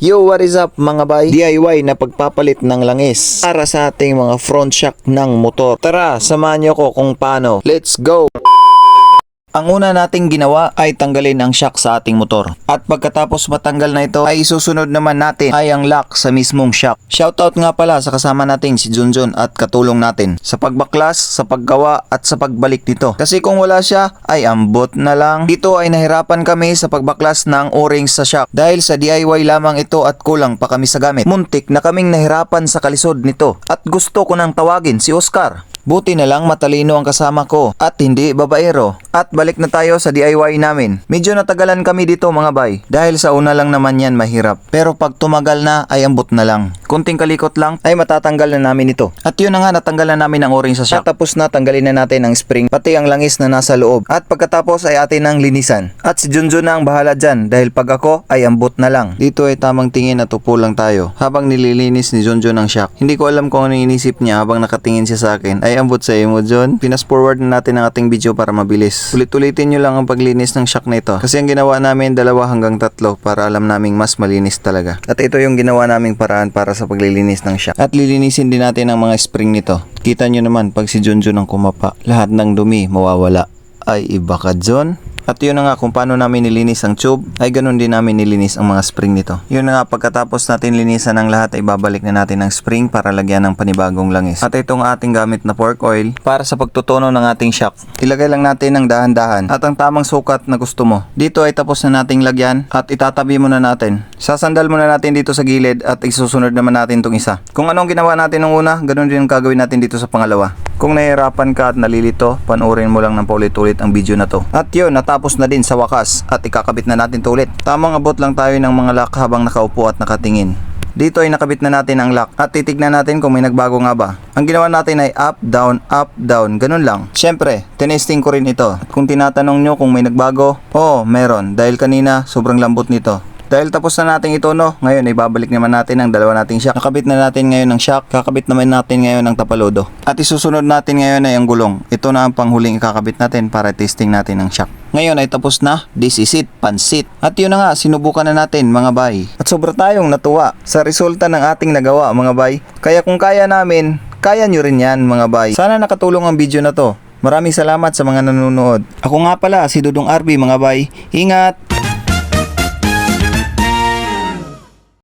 Yo, what is up mga bay? DIY na pagpapalit ng langis para sa ating mga front shock ng motor. Tara, samahan niyo ko kung paano. Let's go! Ang una nating ginawa ay tanggalin ang shock sa ating motor. At pagkatapos matanggal na ito ay isusunod naman natin ay ang lock sa mismong shock. Shoutout nga pala sa kasama nating si Junjun at katulong natin sa pagbaklas, sa paggawa at sa pagbalik nito. Kasi kung wala siya ay ambot na lang. Dito ay nahirapan kami sa pagbaklas ng o-ring sa shock. Dahil sa DIY lamang ito at kulang pa kami sa gamit. Muntik na kaming nahirapan sa kalisod nito. At gusto ko nang tawagin si Oscar. Buti na lang matalino ang kasama ko at hindi babaero. At balik na tayo sa DIY namin. Medyo natagalan kami dito mga bay. Dahil sa una lang naman yan mahirap. Pero pag tumagal na ay ambot na lang. Kunting kalikot lang ay matatanggal na namin ito. At yun na nga, natanggal na namin ang o-ring sa shock. At tapos na tanggalin na natin ang spring pati ang langis na nasa loob. At pagkatapos ay atin ang linisan. At si Junjun na ang bahala dyan dahil pag ako ay ambot na lang. Dito ay tamang tingin at upo lang tayo habang nililinis ni Junjun ang shock. Hindi ko alam kung ano inisip niya habang nakatingin siya sa akin. Ay ambot sa imo John. Pinas forward na natin ang ating video para mabilis. Ulit-ulitin nyo lang ang paglinis ng shock na ito. Kasi ang ginawa namin 2 hanggang 3 para alam naming mas malinis talaga. At ito yung ginawa naming paraan para sa paglilinis ng shock. At lilinisin din natin ang mga spring nito. Kita nyo naman pag si Junjun ang kumapa, lahat ng dumi mawawala. Ay iba ka John. At yun na nga, kung paano namin nilinis ang tube ay ganun din namin nilinis ang mga spring nito. Yun na nga, pagkatapos natin linisan ang lahat ay babalik na natin ang spring para lagyan ng panibagong langis. At itong ating gamit na fork oil para sa pagtutono ng ating shock. Ilagay lang natin ng dahan-dahan at ang tamang sukat na gusto mo. Dito ay tapos na nating lagyan at itatabi muna natin. Sasandal muna natin dito sa gilid at isusunod naman natin itong isa. Kung anong ginawa natin nung una, ganun din ang gagawin natin dito sa pangalawa. Kung nahihirapan ka at nalilito, panoorin mo lang ng paulit-ulit ang video na to. At yun, natapos na din sa wakas at ikakabit na natin to ulit. Tamang abot lang tayo ng mga lock habang nakaupo at nakatingin. Dito ay nakabit na natin ang lock at titignan natin kung may nagbago nga ba. Ang ginawa natin ay up, down, ganun lang. Syempre, tinesting ko rin ito. At kung tinatanong nyo kung may nagbago, oo, meron. Dahil kanina, sobrang lambot nito. Dahil tapos na natin ito no, ngayon ibabalik naman natin ang dalawa nating shock. Nakabit na natin ngayon ang shock, kakabit naman natin ngayon ang tapalodo. At isusunod natin ngayon ay ang gulong. Ito na ang panghuling ikakabit natin para testing natin ang shock. Ngayon ay tapos na, this is it, pansit. At yun na nga, sinubukan na natin mga bay. At sobra tayong natuwa sa resulta ng ating nagawa mga bay. Kaya kung kaya namin, kaya nyo rin yan mga bay. Sana nakatulong ang video na to. Maraming salamat sa mga nanonood. Ako nga pala si Dudong RB mga bay. Ingat!